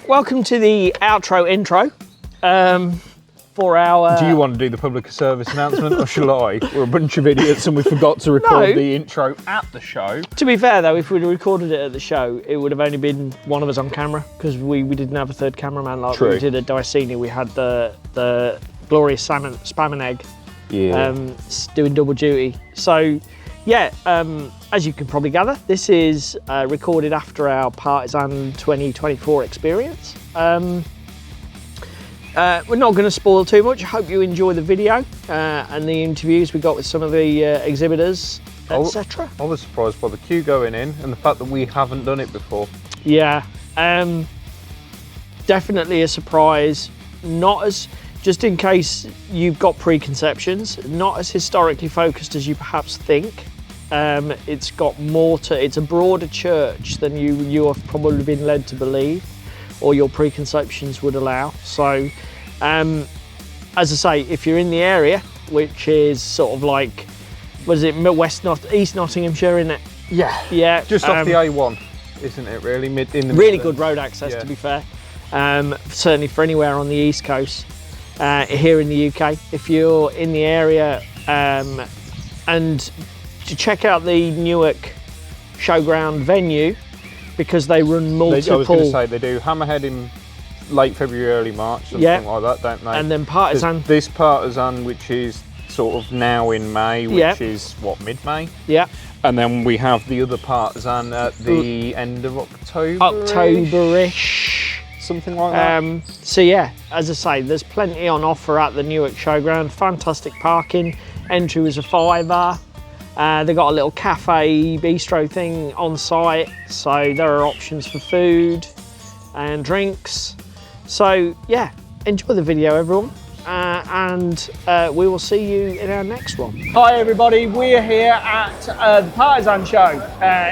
welcome to the outro intro for our... Do you want to do the public service announcement or shall I? We're a bunch of idiots and we forgot to record the intro at the show. To be fair though, if we'd recorded it at the show, it would have only been one of us on camera because we didn't have a third cameraman like we did at Dicini. We had the glorious Spam and Egg doing double duty. So yeah, as you can probably gather, this is recorded after our Partizan 2024 experience. We're not going to spoil too much. I hope you enjoy the video and the interviews we got with some of the exhibitors, etc. I was surprised by the queue going in and the fact that we haven't done it before. Yeah, definitely a surprise. Not as, just in case you've got preconceptions, not as historically focused as you perhaps think. It's got more to, it's a broader church than you have probably been led to believe or your preconceptions would allow. So, as I say, if you're in the area, which is sort of like, was it East Nottinghamshire, isn't it? Yeah. Yeah. Just off the A1, isn't it really? Really good road access, to be fair. Certainly for anywhere on the East Coast, here in the UK. If you're in the area, and to check out the Newark showground venue, because they run multiple... I was going to say, they do Hammerhead in late February, early March, something like that, don't they? And then Partizan. This Partizan, which is sort of now in May, which is, what, mid-May? Yeah. And then we have the other Partizan at the end of October. October-ish. Something like that. So yeah, as I say, there's plenty on offer at the Newark showground. Fantastic parking. Entry was a £5. They've got a little cafe, bistro thing on site, so there are options for food and drinks. So yeah, enjoy the video everyone, and we will see you in our next one. Hi everybody, we're here at the Partizan Show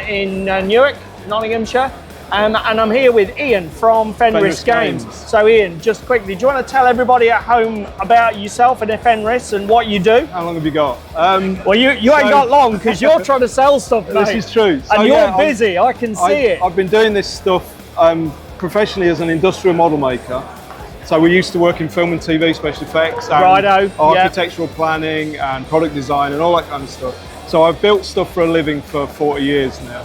in Newark, Nottinghamshire. And I'm here with Ian from Fenris Games. So Ian, just quickly, do you want to tell everybody at home about yourself and Fenris and what you do? How long have you got? Well, you ain't got long because you're trying to sell stuff, mate. This is true. So, and you're busy, I can see it. I've been doing this stuff professionally as an industrial model maker. So we used to work in film and TV special effects and architectural planning and product design and all that kind of stuff. So I've built stuff for a living for 40 years now.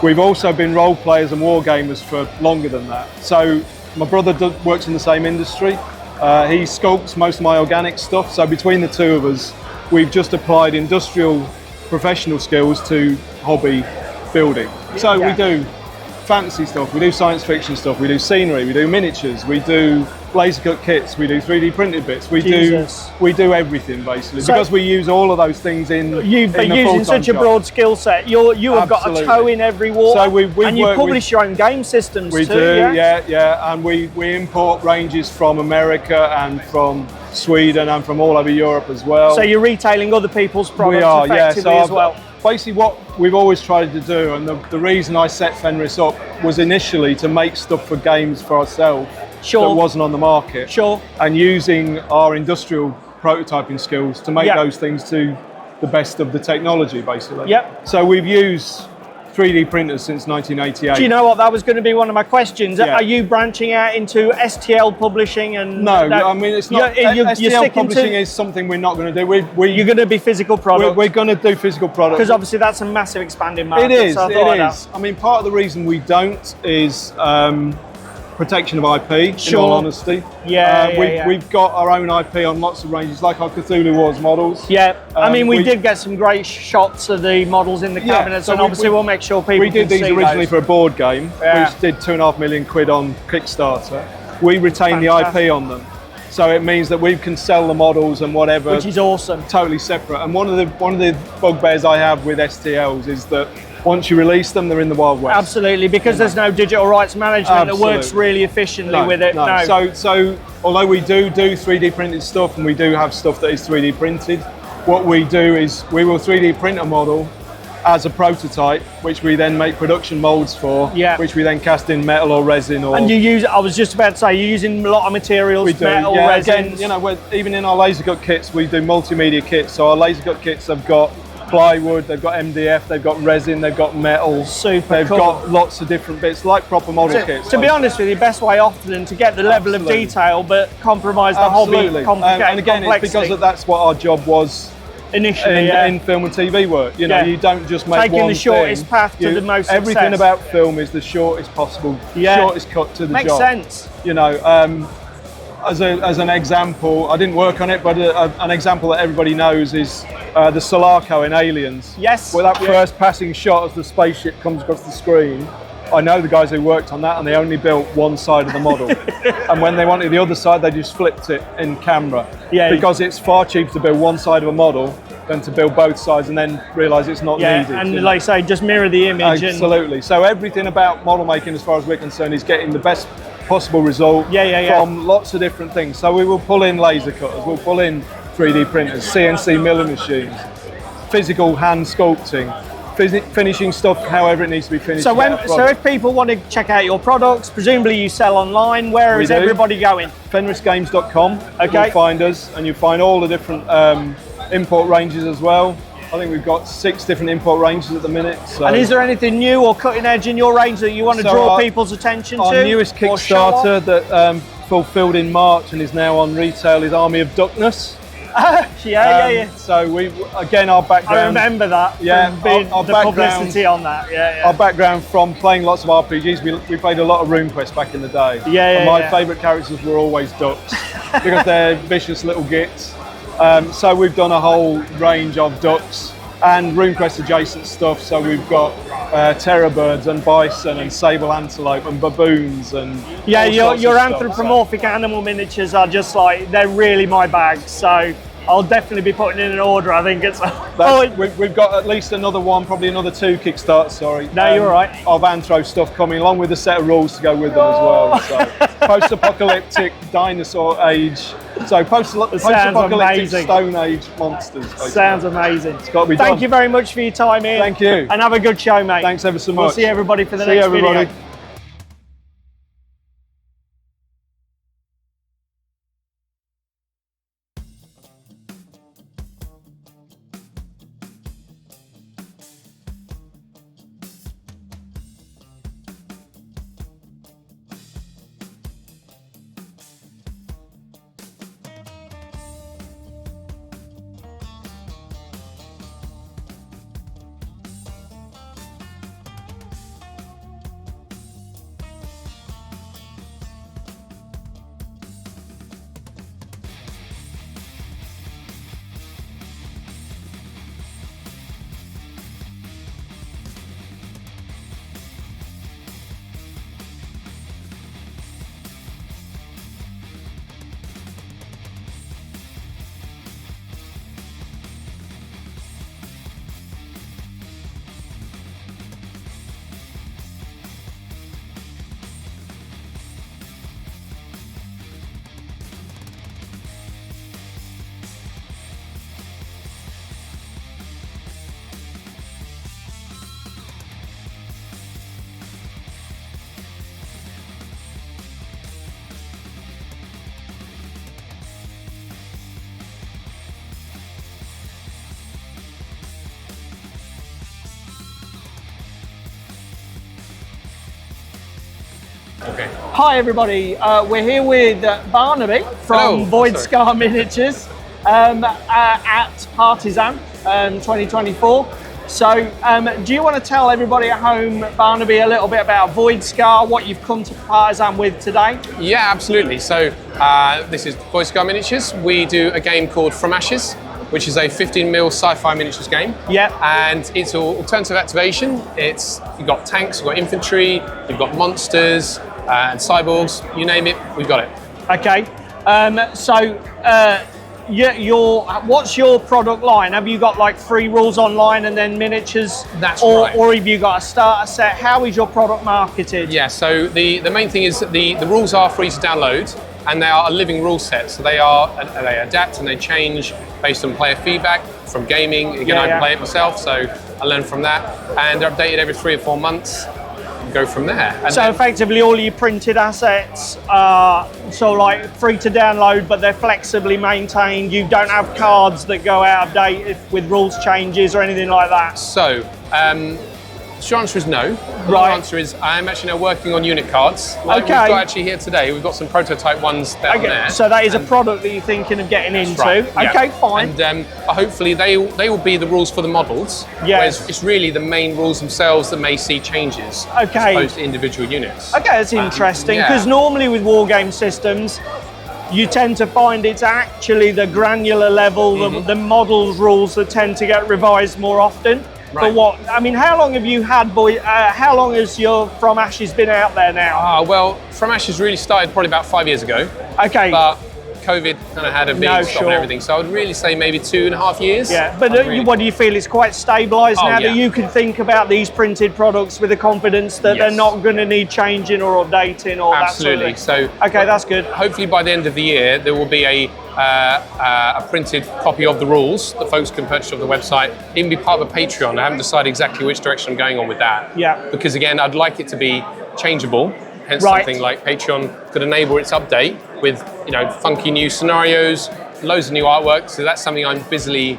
We've also been role players and war gamers for longer than that. So my brother works in the same industry. He sculpts most of my organic stuff. So between the two of us, we've just applied industrial professional skills to hobby building. So we do fantasy stuff, we do science fiction stuff, we do scenery, we do miniatures, we do laser cut kits, we do 3D printed bits, we do everything basically, so because we use all of those things in using such a broad skill set. You have got a toe in every war. So and you publish your own game systems we too. We do, yeah, and we import ranges from America and from Sweden and from all over Europe as well. So you're retailing other people's products effectively as well. Basically what we've always tried to do, and the reason I set Fenris up was initially to make stuff for games for ourselves that wasn't on the market. And using our industrial prototyping skills to make those things to the best of the technology, basically. So we've used 3D printers since 1988. Do you know what? That was going to be one of my questions. Are you branching out into STL publishing? And no, I mean it's not. STL publishing is something we're not going to do. You're going to be physical products. We're going to do physical products because obviously that's a massive expanding market. It is. I mean, part of the reason we don't is protection of IP. In all honesty, we've got our own IP on lots of ranges, like our Cthulhu Wars models. I mean, we did get some great shots of the models in the cabinets, and obviously we'll make sure people. We did these originally for a board game, which did £2.5 million on Kickstarter. We retain the IP on them, so it means that we can sell the models and whatever, which is awesome. Totally separate. And one of the bugbears I have with STLs is that once you release them, they're in the Wild West. Absolutely, because there's no digital rights management that works really efficiently with it. So although we do 3D printed stuff and we do have stuff that is 3D printed, what we do is we will 3D print a model as a prototype, which we then make production molds for, which we then cast in metal or resin. And you use, I was just about to say, you're using a lot of materials, we do, metal, resin. Again, you know, even in our laser cut kits, we do multimedia kits. So our laser cut kits have got plywood, they've got MDF, they've got resin, they've got metal. Super They've cool. got lots of different bits, like proper model kits. To be honest with you, best way often to get the level of detail, but compromise the Absolutely. hobby complicated And again, it's because that's what our job was initially, in film and TV work. You know, you don't just make taking one the shortest thing. path to the most Everything success. about film is the shortest possible, shortest cut to the Makes job. sense. You know, as an example, I didn't work on it, but an example that everybody knows is the Sulaco in Aliens. Yes. Where that first passing shot as the spaceship comes across the screen. I know the guys who worked on that, and they only built one side of the model. And when they wanted the other side, they just flipped it in camera. Yeah. Because it's far cheaper to build one side of a model than to build both sides and then realise it's not needed. And like I say, just mirror the image. Absolutely. So everything about model making, as far as we're concerned, is getting the best possible result from lots of different things. So we will pull in laser cutters, we'll pull in 3D printers, CNC milling machines, physical hand sculpting, finishing stuff however it needs to be finished. So if people want to check out your products, presumably you sell online, where is everybody going? FenrisGames.com, you'll find us, and you'll find all the different import ranges as well. I think we've got 6 different import ranges at the minute. So. And is there anything new or cutting edge in your range that you want to draw people's attention to? Our newest Kickstarter that fulfilled in March and is now on retail is Army of Duckness. So our background. I remember that. Our the publicity on that. Our background from playing lots of RPGs. We played a lot of RuneQuest back in the day. And my favourite characters were always ducks because they're vicious little gits. So we've done a whole range of ducks and RuneQuest adjacent stuff. So we've got terror birds and bison and sable antelope and baboons and your anthropomorphic animal miniatures are just like, they're really my bag. So I'll definitely be putting in an order. I think it's. We've got at least another one, probably another 2 Kickstarts. Sorry. No, you're right. Of Anthro stuff coming along with a set of rules to go with them as well. So post-apocalyptic dinosaur age. So post-apocalyptic Stone Age monsters. Basically. Sounds amazing. It's got to be done. Thank you very much for your time, Ian. Thank you. And have a good show, mate. Thanks ever so much. We'll see everybody for the next video. Okay. Hi everybody, we're here with Barnaby from Void Scar Miniatures at Partizan 2024. So do you want to tell everybody at home, Barnaby, a little bit about Void Scar, what you've come to Partizan with today? Yeah, absolutely. So this is Void Scar Miniatures. We do a game called From Ashes, which is a 15mm sci-fi miniatures game. Yeah. And it's all alternative activation. You've got tanks, you've got infantry, you've got monsters, and cyborgs, you name it, we've got it. Okay. What's your product line? Have you got like free rules online and then miniatures? That's right. Or have you got a starter set? How is your product marketed? Yeah, so the main thing is that the rules are free to download, and they are a living rule set. So they adapt and they change based on player feedback from gaming. Again, I play it myself, so I learn from that. And they're updated every 3 or 4 months. go from there. And so effectively all your printed assets are sort of like free to download, but they're flexibly maintained. You don't have cards that go out of date with rules changes or anything like that. So, short answer is no. The Right. long answer is I am actually now working on unit cards. Like Okay. we've got actually here today, we've got some prototype ones down there. So that is a product that you're thinking of getting into. Right, yeah. Okay, fine. And hopefully they will be the rules for the models. Yes. Whereas it's really the main rules themselves that may see changes. Okay. As opposed to individual units. Okay, that's interesting, yeah. because normally with wargame systems, you tend to find it's actually the granular level, the models rules that tend to get revised more often. Right. But how long have you had, how long has your From Ashes been out there now? Well, From Ashes really started probably about 5 years ago. Okay. But COVID kind of had a big No, stop sure. and everything. So I would really say maybe 2.5 years. Yeah, but I'd really- what do you feel? It's quite stabilised Oh, now yeah. that you can think about these printed products with the confidence that they're Yes. not going to need changing or updating or Absolutely. that sort of thing. So Okay, that's good. hopefully by the end of the year there will be a printed copy of the rules that folks can purchase off the website. Even be part of a Patreon. I haven't decided exactly which direction I'm going on with that. Yeah. Because again, I'd like it to be changeable. Hence Right. something like Patreon could enable its update with funky new scenarios, loads of new artwork. So that's something I'm busy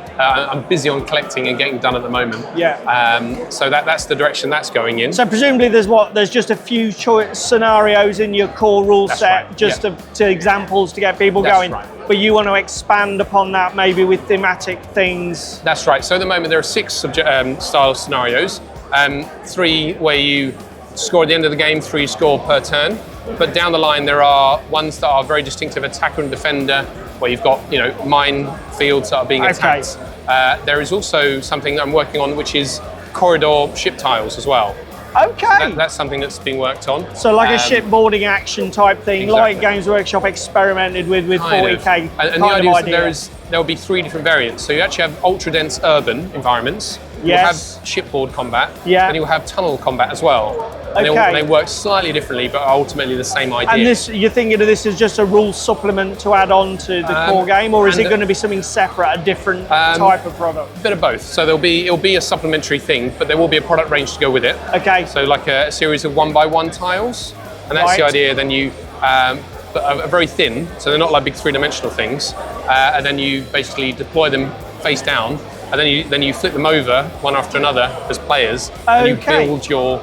on collecting and getting done at the moment. Yeah. So that's the direction that's going in. So presumably there's just a few scenarios in your core rule That's set, right, just yeah. to examples to get people That's going. right. But you want to expand upon that maybe with thematic things. That's right. So at the moment there are 6 style scenarios. 3 where you score at the end of the game, 3 score per turn. But down the line there are ones that are very distinctive attacker and defender, where you've got mine fields that are being attacked. There is also something that I'm working on which is corridor ship tiles as well. Okay. That's something that's being worked on. So like a shipboarding action type thing, like Exactly. Games Workshop experimented with Kind 40k. of. And the idea is that there will be 3 different variants. So you actually have ultra dense urban environments. You'll have Yes. shipboard combat. Yeah. And you'll have tunnel combat as well. And Okay. they work slightly differently, but are ultimately the same idea. And this, you're thinking of this as just a rule supplement to add on to the core game, or is it and- going to be something separate, a different type of product? Bit of both. So it'll be a supplementary thing, but there will be a product range to go with it. Okay. So like a series of 1x1 tiles, and that's the Right. idea. Then you but are very thin, so they're not like big 3-dimensional things, and then you basically deploy them face down, and then you flip them over one after another as players, and you Okay. build your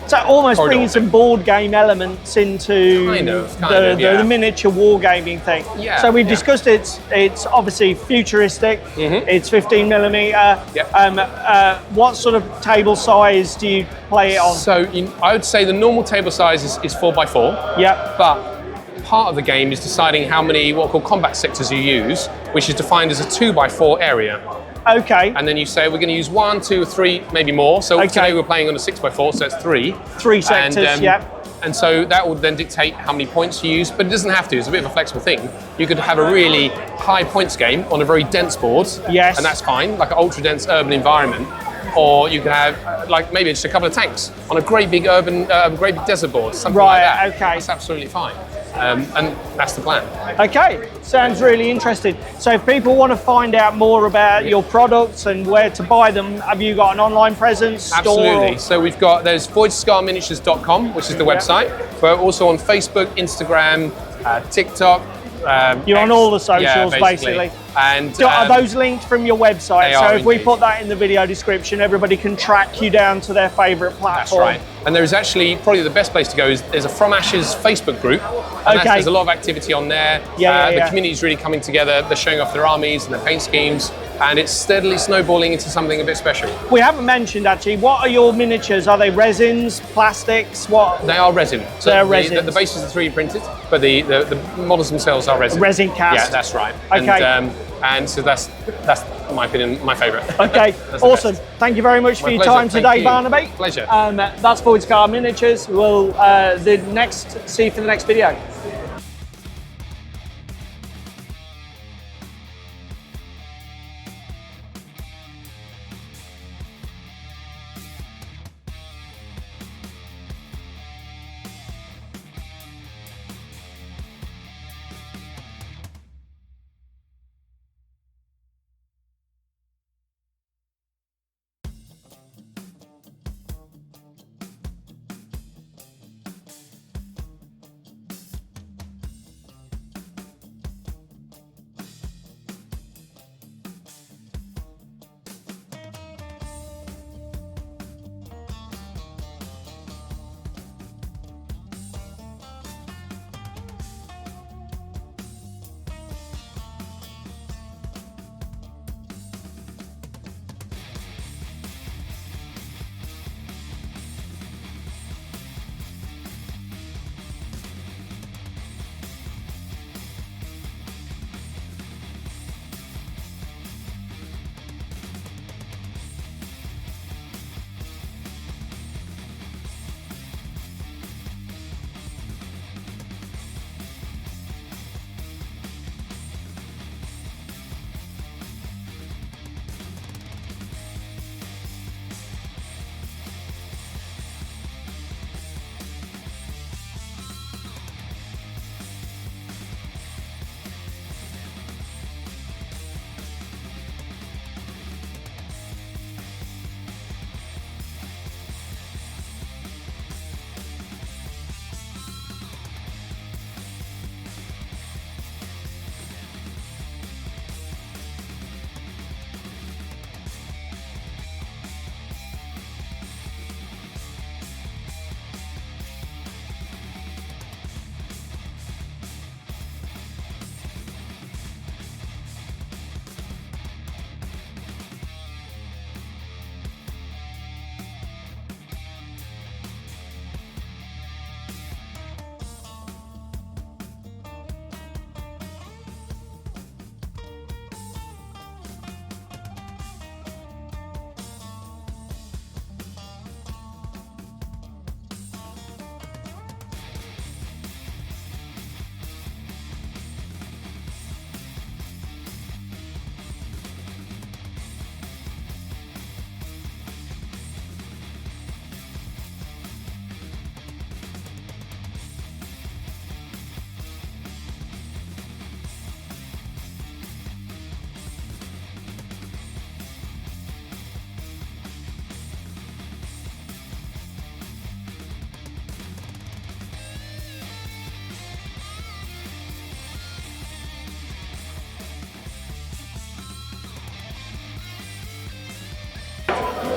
So almost corridor bringing some thing. board game elements into Kind of, yeah. the miniature wargaming thing. Yeah, So we've yeah. discussed it's obviously futuristic. It's 15mm. Yep. What sort of table size do you play it on? So I would say the normal table size is 4x4. Yep. But part of the game is deciding how many what are called combat sectors you use, which is defined as a 2x4 area. Okay. And then you say we're going to use 1, 2, 3, maybe more. So Okay. today we're playing on a 6x4, so that's 3. 3 sectors. Yep. And so that will then dictate how many points you use, but it doesn't have to. It's a bit of a flexible thing. You could have a really high points game on a very dense board, Yes. and that's fine, like an ultra dense urban environment. Or you could have like maybe just a couple of tanks on a great big urban, great big desert board, something Right, like that. okay. That's absolutely fine, and that's the plan. Okay, sounds really interesting. So if people want to find out more about your products and where to buy them, have you got an online presence? Store, Absolutely. or- So there's voidscarminiatures.com, which is the website. We're also on Facebook, Instagram, TikTok. You're on X. all the socials, Yeah, basically. And Are those linked from your website? They So are if we indeed. put that in the video description, everybody can track you down to their favourite That's platform. right. And there is actually probably the best place to go is there's a From Ashes Facebook group. And Okay. there's a lot of activity on there. Yeah, The yeah. community is really coming together. They're showing off their armies and their paint schemes, and it's steadily snowballing into something a bit special. We haven't mentioned actually, what are your miniatures? Are they resins, plastics, what? They are resin. So They're the resins. bases are 3D printed, but the models themselves are resin. Resin cast. Yeah, that's right. Okay. And so that's in my opinion my favourite. Okay, That's the awesome. best. Thank you very much for My your pleasure. time Thank today, you. Barnaby. Pleasure. That's Voidscar Miniatures. We'll see you for the next video.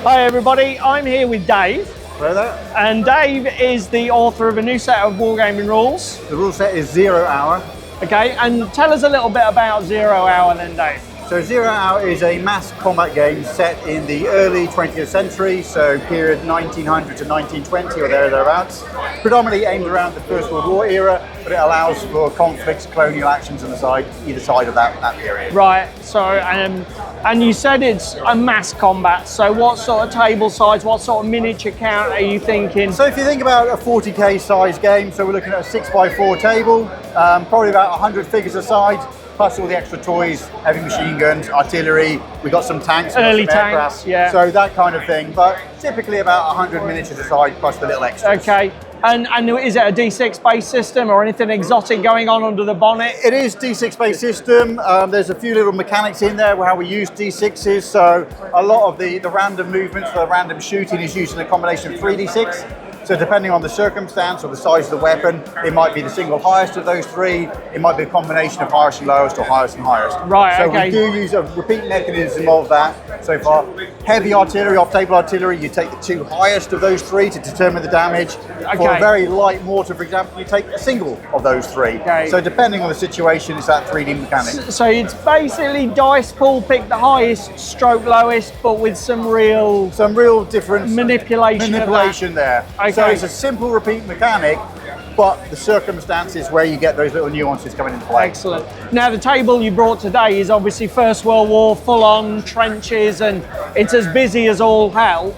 Hi everybody, I'm here with Dave. Hello there. And Dave is the author of a new set of wargaming rules. The rule set is 0 Hour. Okay, and tell us a little bit about 0 Hour then, Dave. So 0 Hour is a mass combat game set in the early 20th century, so period 1900 to 1920 or thereabouts. Predominantly aimed around the First World War era, but it allows for conflicts, colonial actions on either side of that period. Right, so, and you said it's a mass combat, so what sort of table size, what sort of miniature count are you thinking? So if you think about a 40k size game, so we're looking at a 6x4 table, probably about 100 figures aside, plus all the extra toys, heavy machine guns, artillery, we've got some tanks, early some tanks, aircraft, yeah. so that kind of thing, but typically about 100 miniatures aside, plus the little extras. Okay, and is it a D6 based system or anything exotic going on under the bonnet? It is D6 based system. There's a few little mechanics in there how we use D6s, so a lot of the random movements, the random shooting is using a combination of 3D6. So depending on the circumstance or the size of the weapon, it might be the single highest of those three, it might be a combination of highest and lowest or highest and highest. Right, so okay. we do use a repeat mechanism of that so far. Heavy artillery, off-table artillery, you take the two highest of those three to determine the damage. Okay. For a very light mortar, for example, you take a single of those three. Okay. So depending on the situation, it's that 3D mechanic. So it's basically dice pool, pick the highest, stroke lowest, but with some real different manipulation there. Okay. So it's a simple repeat mechanic, but the circumstances where you get those little nuances coming into play. Excellent. Now the table you brought today is obviously First World War, full-on trenches, and it's as busy as all hell.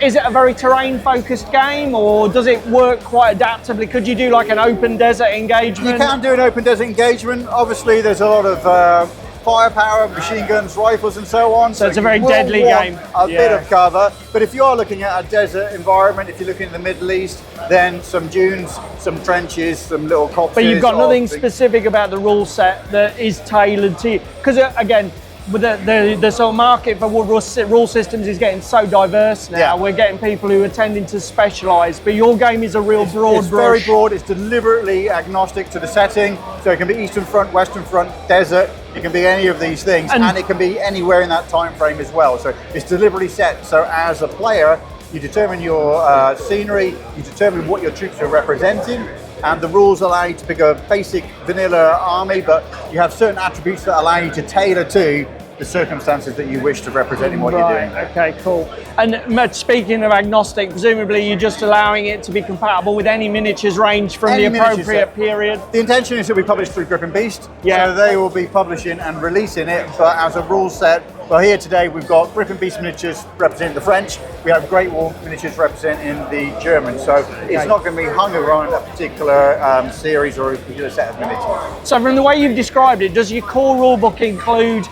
Is it a very terrain-focused game, or does it work quite adaptively? Could you do like an open desert engagement? You can do an open desert engagement. Obviously, there's a lot of firepower, machine guns, rifles, and so on. So it's a very deadly game. A bit of cover, but if you are looking at a desert environment, if you're looking at the Middle East, then some dunes, some trenches, some little copses. But you've got nothing specific about the rule set that is tailored to you, because again, with the sort of market for rule systems is getting so diverse now. Yeah. We're getting people who are tending to specialise, but your game is a real broad It's brush. very broad. It's deliberately agnostic to the setting, so it can be Eastern Front, Western Front, desert. It can be any of these things, and it can be anywhere in that time frame as well. So it's deliberately set. So as a player, you determine your scenery, you determine what your troops are representing, and the rules allow you to pick a basic vanilla army, but you have certain attributes that allow you to tailor to the circumstances that you wish to represent in what you're doing. Okay, cool. And speaking of agnostic, presumably you're just allowing it to be compatible with any miniatures range from the appropriate period. The intention is to be published through Grip and Beast, Yeah. so they will be publishing and releasing it, but as a rule set, well, here today we've got Grip and Beast miniatures representing the French, we have Great Wall miniatures representing the German, so it's not going to be hung around a particular series or a particular set of miniatures. So from the way you've described it, does your core rulebook include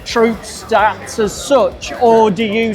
troop stats as such, or do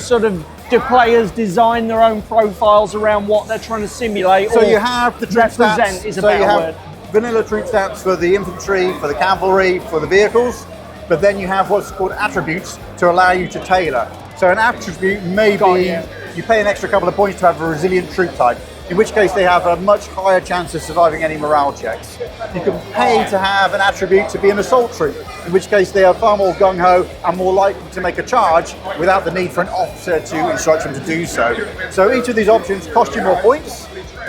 players design their own profiles around what they're trying to simulate? So or you have the troop represent stats. is a So you better have word. vanilla troop stats for the infantry, for the cavalry, for the vehicles, but then you have what's called attributes to allow you to tailor. So an attribute may be you pay an extra couple of points to have a resilient troop type, in which case they have a much higher chance of surviving any morale checks. You can pay to have an attribute to be an assault troop, in which case they are far more gung-ho and more likely to make a charge without the need for an officer to instruct them to do so. So each of these options cost you more points,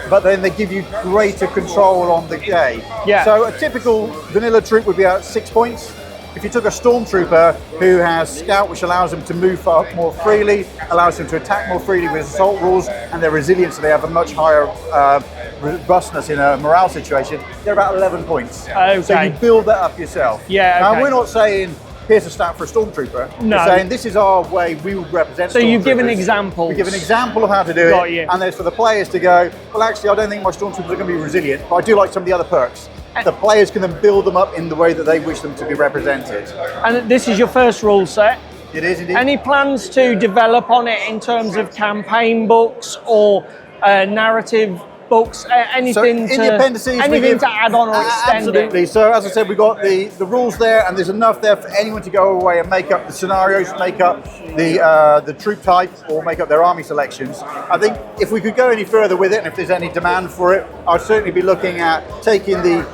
but then they give you greater control on the day. Yeah. So a typical vanilla troop would be at 6 points. If you took a stormtrooper who has scout, which allows them to move more freely, allows them to attack more freely with assault rules, and their resilience, so they have a much higher robustness in a morale situation, they're about 11 points. Okay. So you build that up yourself. Yeah, Now okay. we're not saying, here's a stat for a stormtrooper. No. We're saying this is our way we would represent So you give an stormtroopers. example. We give an example of how to do Got it, you. and there's for the players to go, well actually I don't think my stormtroopers are going to be resilient, but I do like some of the other perks. The players can then build them up in the way that they wish them to be represented. And this is your first rule set. It is indeed. Any plans to develop on it in terms of campaign books or narrative books? Anything in the appendices, anything to add on or extend absolutely. it? So as I said, we've got the rules there, and there's enough there for anyone to go away and make up the scenarios, make up the troop type, or make up their army selections. I think if we could go any further with it, and if there's any demand for it, I'd certainly be looking at taking the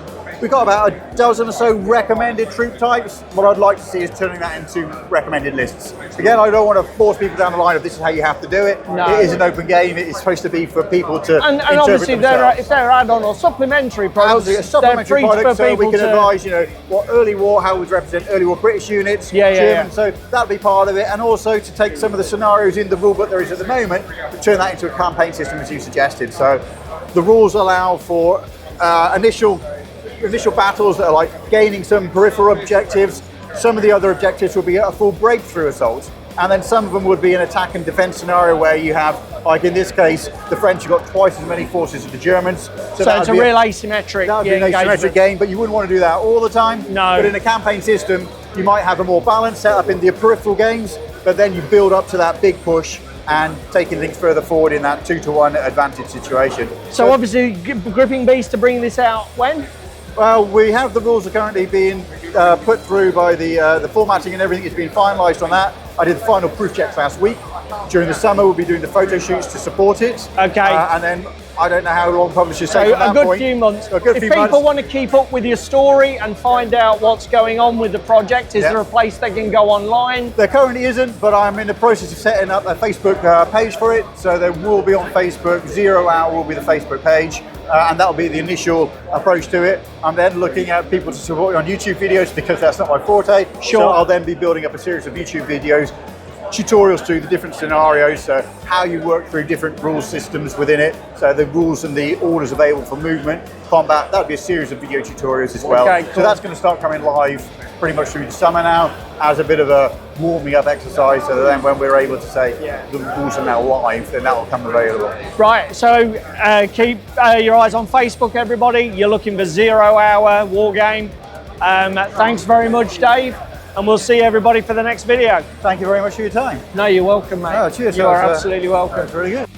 We've got about a dozen or so recommended troop types. What I'd like to see is turning that into recommended lists. Again, I don't want to force people down the line of this is how you have to do it. No. It is an open game. It is supposed to be for people to And interpret obviously, themselves. if they're add-on or supplementary products, Absolutely, a supplementary they're free product, for so we people can to advise, you know, what early war, how we represent early war British units, Yeah, German, yeah. so that'll be part of it, and also to take some of the scenarios in the rulebook there is at the moment, but turn that into a campaign system as you suggested. So the rules allow for initial battles that are like gaining some peripheral objectives. Some of the other objectives will be a full breakthrough assault, and then some of them would be an attack and defense scenario where you have, like in this case, the French have got twice as many forces as the Germans. So it's a real asymmetric That would be an asymmetric game, but you wouldn't want to do that all the time. No. But in a campaign system, you might have a more balanced setup in the peripheral games, but then you build up to that big push and taking things further forward in that 2-to-1 advantage situation. So obviously, Gripping Beast to bring this out when? Well, we have the rules are currently being put through by the formatting and everything is being finalised on that. I did the final proof checks last week. During the summer, we'll be doing the photo shoots to support it. Okay. And then I don't know how long publishers take So from that a good point. few months. A good If few people months. want to keep up with your story and find out what's going on with the project, is Yeah. there a place they can go online? There currently isn't, but I'm in the process of setting up a Facebook page for it. So there will be on Facebook, 0 Hour will be the Facebook page, and that'll be the initial approach to it. I'm then looking at people to support me on YouTube videos because that's not my forte. Sure. So I'll then be building up a series of YouTube videos, tutorials to the different scenarios, so how you work through different rule systems within it, so the rules and the orders available for movement, combat, that'll be a series of video tutorials as well. Okay, So cool. that's going to start coming live pretty much through the summer now as a bit of a warming up exercise, so then when we're able to say the rules are now live, then that will come available. Right, so keep your eyes on Facebook, everybody. You're looking for 0 Hour War Game. Thanks very much, Dave, and we'll see everybody for the next video. Thank you very much for your time. No, you're welcome, mate. Oh, cheers. You That are was, absolutely welcome. That's really good.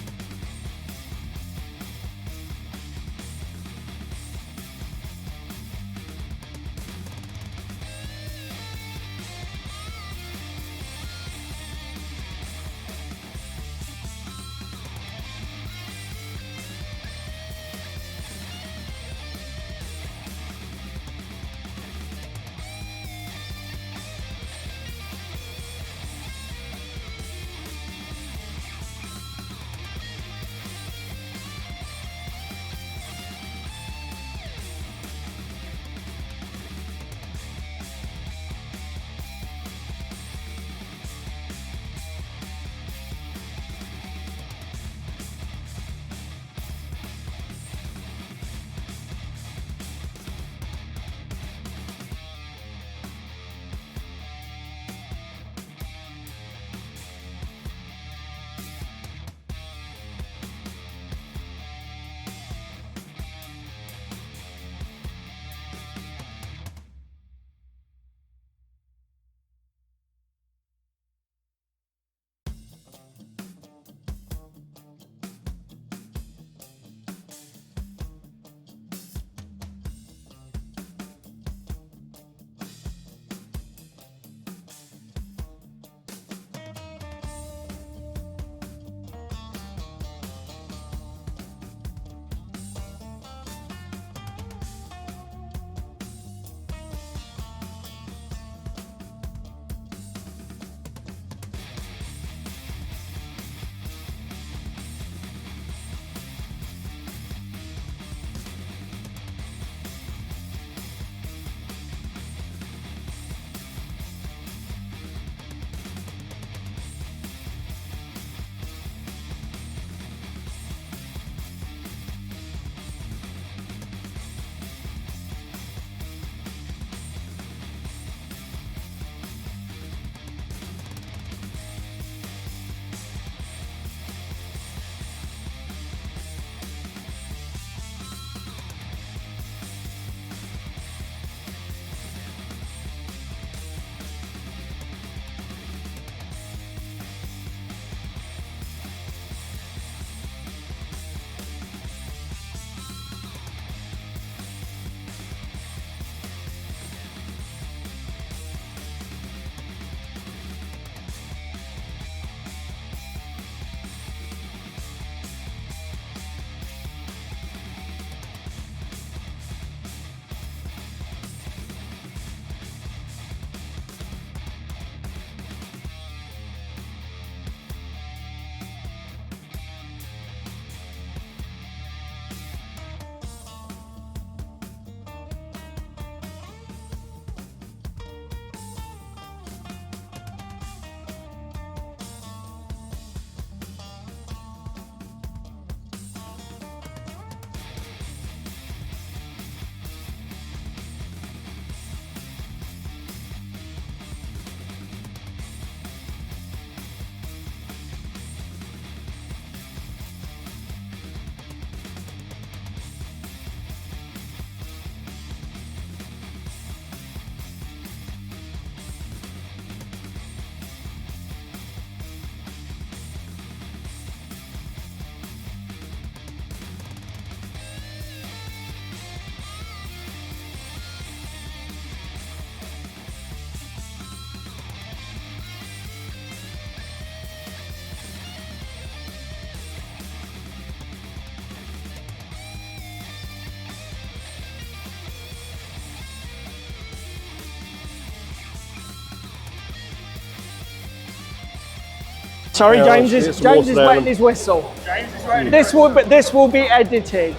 Sorry, Yeah, James it's is some water there. wetting his whistle. James is ready. This will be edited.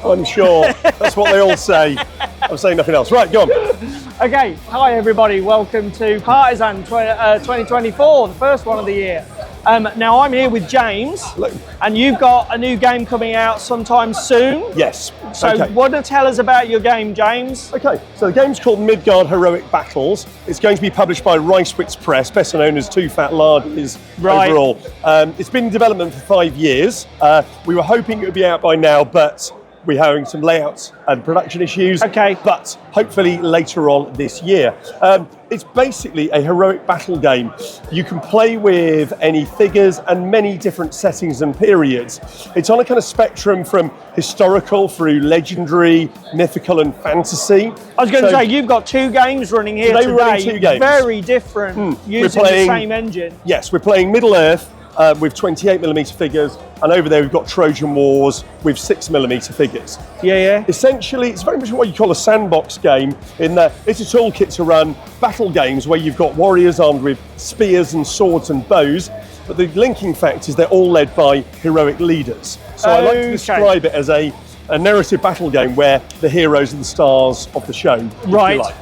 I'm sure. That's what they all say. I'm saying nothing else. Right, go on. Okay, hi everybody. Welcome to Partizan 2024, the first one of the year. Now I'm here with James, and you've got a new game coming out sometime soon. Yes. So okay. what to tell us about your game, James? Okay, so the game's called Midgard Heroic Battles. It's going to be published by Ricewitz Press, better known as Too Fat Lardies overall. It's been in development for 5 years. We were hoping it would be out by now, but we're having some layouts and production issues. Okay. But hopefully later on this year. It's basically a heroic battle game. You can play with any figures and many different settings and periods. It's on a kind of spectrum from historical through legendary, mythical and fantasy. I was going to say, you've got 2 games running here Today today. we're running 2 games. Very different, using the same engine. Yes, we're playing Middle Earth with 28mm figures, and over there we've got Trojan Wars with 6mm figures. Yeah. Essentially, it's very much what you call a sandbox game, in that it's a toolkit to run battle games where you've got warriors armed with spears and swords and bows, but the linking fact is they're all led by heroic leaders. So I like to describe it as a narrative battle game where the heroes are the stars of the show, if you like.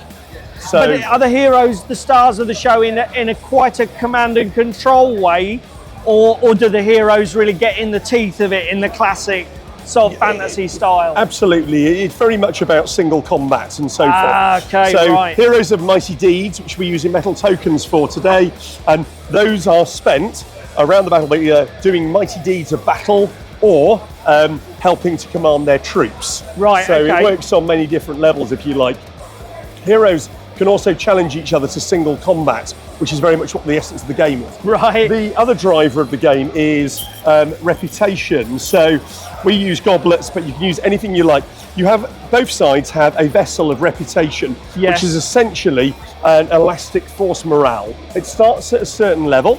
So, but are the heroes the stars of the show in a quite a command and control way? Or do the heroes really get in the teeth of it in the classic sort of fantasy style? Absolutely, it's very much about single combat and so forth. Okay, so right. Heroes of Mighty Deeds, which we're using metal tokens for today, and those are spent around the battle by doing mighty deeds of battle or helping to command their troops. Right, so okay. it works on many different levels, if you like. Heroes can also challenge each other to single combat, which is very much what the essence of the game is. Right. The other driver of the game is reputation. So we use goblets, but you can use anything you like. Both sides have a vessel of reputation, which is essentially an elastic force morale. It starts at a certain level.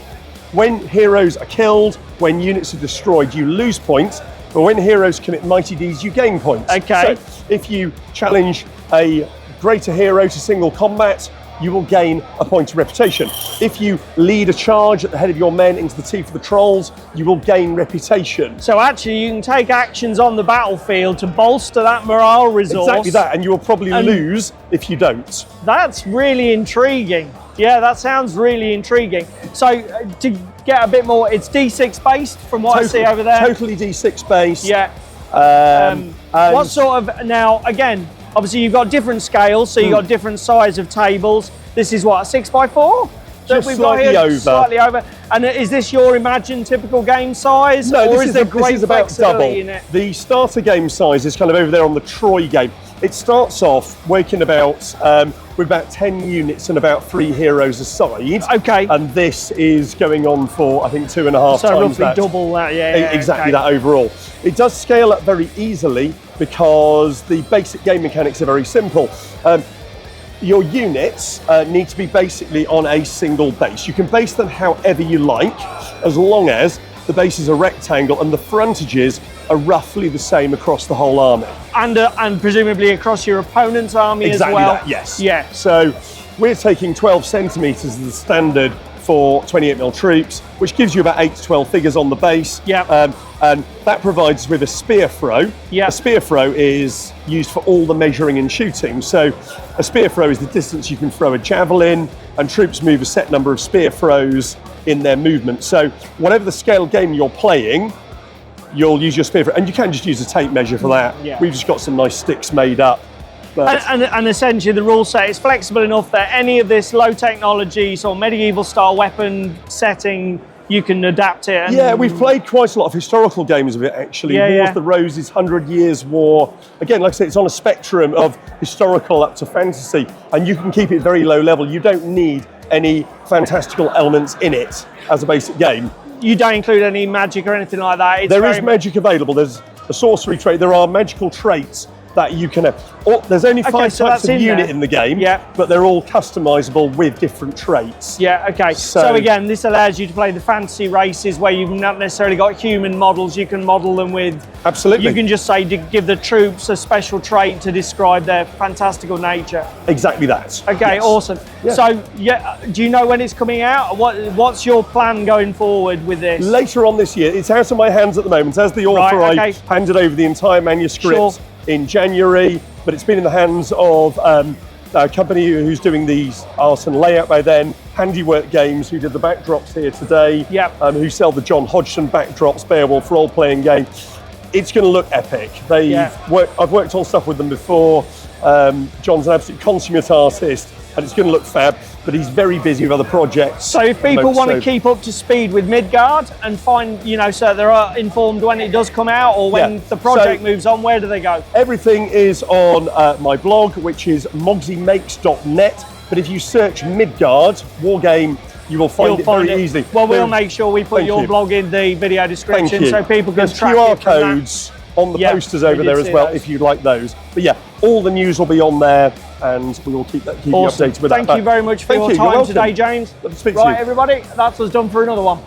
When heroes are killed, when units are destroyed, you lose points. But when heroes commit mighty deeds, you gain points. Okay. So if you challenge a greater hero to single combat, you will gain a point of reputation. If you lead a charge at the head of your men into the teeth of the trolls, you will gain reputation. So actually you can take actions on the battlefield to bolster that morale resource. Exactly that, and you will probably lose if you don't. That's really intriguing. Yeah, that sounds really intriguing. So to get a bit more, it's D6 based from what I see over there? Totally D6 based. Yeah. What sort of, now again, obviously you've got different scales, so you've got different size of tables. This is what, a 6x4? Just slightly over. Slightly over. And is this your imagined typical game size? No, or this is there great is about double. flexibility in it? The starter game size is kind of over there on the Troy game. It starts off working about with about 10 units and about 3 heroes a side. Okay. And this is going on for, I think, 2.5 times so roughly that. double that, yeah. Exactly that overall. It does scale up very easily because the basic game mechanics are very simple. Your units need to be basically on a single base. You can base them however you like, as long as the base is a rectangle and the frontages are roughly the same across the whole army. And presumably across your opponent's army as well? Exactly that, yes. Yeah. So we're taking 12 centimetres as the standard for 28mm troops, which gives you about 8 to 12 figures on the base. Yeah. And that provides us with a spear throw. Yeah. A spear throw is used for all the measuring and shooting. So a spear throw is the distance you can throw a javelin, and troops move a set number of spear throws in their movement. So whatever the scale game you're playing, you'll use your spear throw. And you can just use a tape measure for that. Yeah. We've just got some nice sticks made up. And essentially the rule set is flexible enough that any of this low technology, sort of medieval style weapon setting, you can adapt it. Yeah, we've played quite a lot of historical games of it actually. Wars of the Roses, 100 Years War. Again, like I say, it's on a spectrum of historical up to fantasy, and you can keep it very low level. You don't need any fantastical elements in it as a basic game. You don't include any magic or anything like that? There is magic available. There's a sorcery trait. There are magical traits that you can have. There's only 5 types of unit in the game, but they're all customizable with different traits. Yeah, okay. So again, this allows you to play the fantasy races where you've not necessarily got human models, you can model them with... Absolutely. You can just say, give the troops a special trait to describe their fantastical nature. Exactly that. Okay, yes. Awesome. Yeah. So, do you know when it's coming out? What's your plan going forward with this? Later on this year. It's out of my hands at the moment. As the author, I handed over the entire manuscript in January, but it's been in the hands of a company who's doing the art and layout by then, Handiwork Games, who did the backdrops here today, who sell the John Hodgson backdrops, Beowulf role-playing game. It's going to look epic. I've worked on stuff with them before. John's an absolute consummate artist, and it's going to look fab, but he's very busy with other projects. So if people want to keep up to speed with Midgard and find, so they're informed when it does come out or when the project moves on, where do they go? Everything is on my blog, which is mogsiemakes.net, but if you search Midgard Wargame, you will find it very easily. Well, we'll make sure we put your blog in the video description so people can track QR it codes on the posters over there as well, if you'd like those. But yeah, all the news will be on there, and we will keep you updated with that. Thank you very much for your time today, James. Good to speak to you. Right, everybody, that's us done for another one.